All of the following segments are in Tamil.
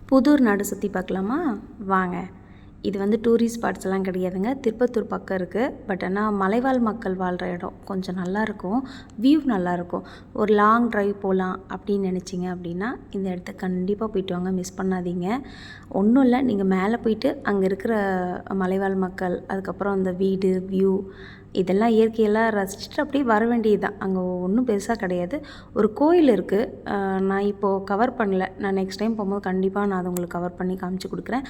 புதூர் நாடு சுற்றி பார்க்கலாமா வாங்க. இது வந்து டூரிஸ்ட் ஸ்பாட்ஸ்லாம் கிடையாதுங்க. திருப்பத்தூர் பக்கம் இருக்குது. பட் ஆனால் மலைவாழ் மக்கள் வாழ்கிற இடம் கொஞ்சம் நல்லாயிருக்கும். வியூ நல்லாயிருக்கும். ஒரு லாங் ட்ரைவ் போகலாம் அப்படின்னு நினச்சிங்க அப்படின்னா இந்த இடத்துக்கு கண்டிப்பாக போய்ட்டு வாங்க, மிஸ் பண்ணாதீங்க. ஒன்றும் இல்லை, நீங்கள் மேலே போயிட்டு அங்கே இருக்கிற மலைவாழ் மக்கள், அதுக்கப்புறம் அந்த வீடு வியூ இதெல்லாம் இயற்கையெல்லாம் ரசிச்சுட்டு அப்படியே வர வேண்டியது தான். அங்கே ஒன்றும் பெருசாக கிடையாது. ஒரு கோயில் இருக்குது. நான் இப்போது கவர் பண்ணல. நான் நெக்ஸ்ட் டைம் போகும்போது கண்டிப்பாக நான் அதை உங்களுக்கு கவர் பண்ணி காமிச்சு கொடுக்குறேன்.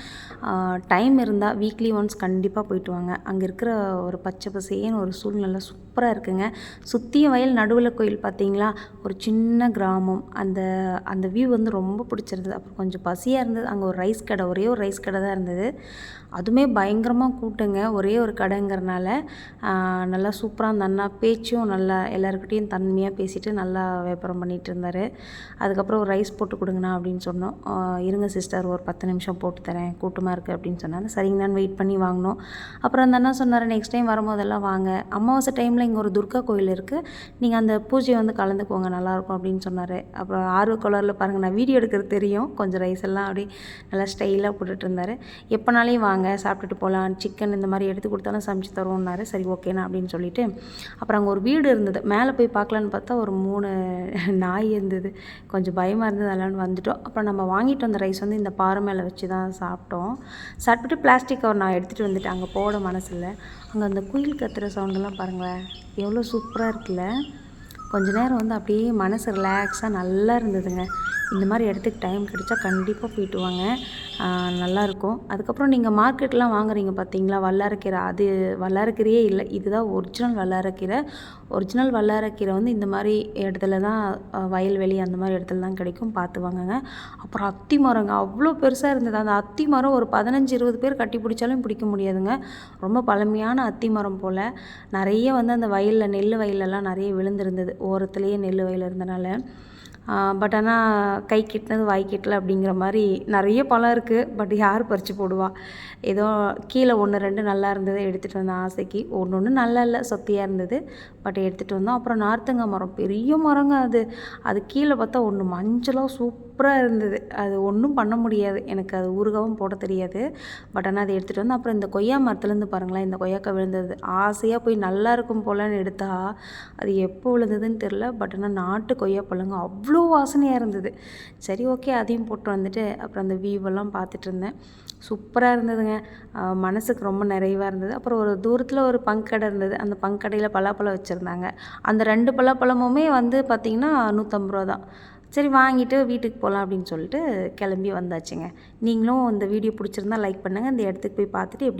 டைம் இருந்தால் வீக்லி ஒன்ஸ் கண்டிப்பாக போயிட்டு வாங்க. அங்கே இருக்கிற ஒரு பச்சை பசேன்னு ஒரு சூழ்நிலை சூப்பராக இருக்குங்க. சுற்றியும் வயல், நடுவில் கோயில் பார்த்தீங்களா, ஒரு சின்ன கிராமம். அந்த அந்த வியூ வந்து ரொம்ப பிடிச்சிருந்தது. அப்புறம் கொஞ்சம் பசியாக இருந்தது. அங்கே ஒரு ரைஸ் கடை, ஒரே ஒரு ரைஸ் கடை தான் இருந்தது. அதுவுமே பயங்கரமாக கூட்டங்க. ஒரே ஒரு கடைங்கிறனால நல்லா சூப்பராக அந்த அண்ணா பேச்சும் நல்லா எல்லாருக்கிட்டையும் தன்மையாக பேசிவிட்டு நல்லா வியாபாரம் பண்ணிகிட்டு இருந்தார். அதுக்கப்புறம் ஒரு ரைஸ் போட்டு கொடுங்கண்ணா அப்படின்னு சொன்னோம். இருங்க சிஸ்டர், ஒரு 10 நிமிஷம் போட்டு தரேன், கூட்டமாக இருக்குது அப்படின்னு சொன்னார். சரிங்கண்ணான்னு வெயிட் பண்ணி வாங்கினோம். அப்புறம் அந்த அண்ணா சொன்னார், நெக்ஸ்ட் டைம் வரும்போதெல்லாம் வாங்க, அமாவாசை டைமில் இங்கே ஒரு துர்கா கோயில் இருக்குது, நீங்கள் அந்த பூஜையை வந்து கலந்துக்கோங்க, நல்லாயிருக்கும் அப்படின்னு சொன்னார். அப்புறம் ஆர்வ கலரில் பாருங்கள், நான் வீடியோ எடுக்கிறது தெரியும், கொஞ்சம் ரைஸ் எல்லாம் அப்படி நல்லா ஸ்டைலாக போட்டுட்டு இருந்தார். எப்போனாலையும் வாங்க, சாப்பிட்டுட்டு போகலாம், சிக்கன் இந்த மாதிரி எடுத்து கொடுத்தாலும் சமைச்சு தருவோம்னாரு. சரி ஓகேண்ணா அப்படின்னு சொல்லிட்டு அப்புறம் அங்கே ஒரு வீடு இருந்தது. மேலே போய் பார்க்கலான்னு பார்த்தா ஒரு 3 நாய் இருந்தது. கொஞ்சம் பயமாக இருந்தது. அதெல்லாம் வந்துட்டோம். அப்புறம் நம்ம வாங்கிட்டு வந்த ரைஸ் வந்து இந்த பாறை மேலே வச்சு தான் சாப்பிட்டோம். சாப்பிட்டுட்டு பிளாஸ்டிக் கவர் நான் எடுத்துகிட்டு வந்துட்டேன். அங்கே போட மனசில்லை. அங்கே அந்த குயில் கத்துற சவுண்டெல்லாம் பாருங்களேன், எவ்வளோ சூப்பராக இருக்குல்ல. கொஞ்ச நேரம் வந்து அப்படியே மனசு ரிலாக்ஸாக நல்லா இருந்ததுங்க. இந்த மாதிரி இடத்துக்கு டைம் கிடைச்சா கண்டிப்பாக போயிட்டு வாங்க, நல்லாயிருக்கும். அதுக்கப்புறம் நீங்கள் மார்க்கெட்லாம் வாங்குறீங்க பார்த்தீங்களா, வல்லாரக்கீரை, அது வல்லாரக்கீரையே இல்லை, இதுதான் ஒரிஜினல் வல்லாரக்கீரை. ஒரிஜினல் வல்லாரக்கீரை வந்து இந்த மாதிரி இடத்துல தான், வயல்வெளி அந்த மாதிரி இடத்துல தான் கிடைக்கும், பார்த்து வாங்குங்க. அப்புறம் அத்தி மரங்க அவ்வளோ பெருசாக இருந்தது. அந்த அத்தி மரம் ஒரு 15-20 பேர் கட்டி பிடிச்சாலும் பிடிக்க முடியாதுங்க. ரொம்ப பழமையான அத்தி மரம் போல். நிறைய வந்து அந்த வயலில், நெல் வயலெல்லாம் நிறைய விழுந்திருந்தது. ஓரத்துலேயே நெல் வயல் இருந்தனால. பட் ஆனால் கை கிட்டினது வாய் கிட்டல அப்படிங்கிற மாதிரி நிறைய பழம் இருக்குது. பட் யார் பறித்து போடுவா? ஏதோ கீழே 1-2 நல்லா இருந்தது, எடுத்துகிட்டு வந்தேன் ஆசைக்கு. ஒன்று நல்லா இல்லை, சொத்தியாக இருந்தது, பட் எடுத்துகிட்டு வந்தோம். அப்புறம் நார்த்தங்காய் மரம், பெரிய மரங்க அது. அது கீழே பார்த்தா ஒன்று மஞ்சளாக சூப்பராக இருந்தது. அது ஒன்றும் பண்ண முடியாது, எனக்கு அது ஊறுகாவும் போட தெரியாது. பட் ஆனால் அதை எடுத்துகிட்டு வந்து, அப்புறம் இந்த கொய்யா மரத்துலேருந்து பாருங்களேன், இந்த கொய்யாக்காய் விழுந்தது. ஆசையாக போய் நல்லா இருக்கும் போலன்னு எடுத்தால் அது எப்போ விழுந்ததுன்னு தெரில. பட் ஆனால் நாட்டு கொய்யா பழங்க அவ்வளோ வாசனையாக இருந்தது. சரி ஓகே, அதையும் போட்டு வந்துட்டு அப்புறம் அந்த வியூவெல்லாம் பார்த்துட்டு இருந்தேன். சூப்பராக இருந்ததுங்க. மனசுக்கு ரொம்ப நிறைவாக இருந்தது. அப்புறம் ஒரு தூரத்தில் ஒரு பங்கடை இருந்தது. அந்த பங்கடையில் பலாப்பழம் வச்சுருந்தாங்க. அந்த 2 பலாப்பழமுமே வந்து பார்த்திங்கன்னா 150 ரூபா தான். சரி வாங்கிட்டு வீட்டுக்கு போகலாம் அப்படின்னு சொல்லிட்டு கிளம்பி வந்தாச்சுங்க. நீங்களும் இந்த வீடியோ பிடிச்சிருந்தா லைக் பண்ணுங்கள். இந்த இடத்துக்கு போய் பார்த்துட்டு எப்படி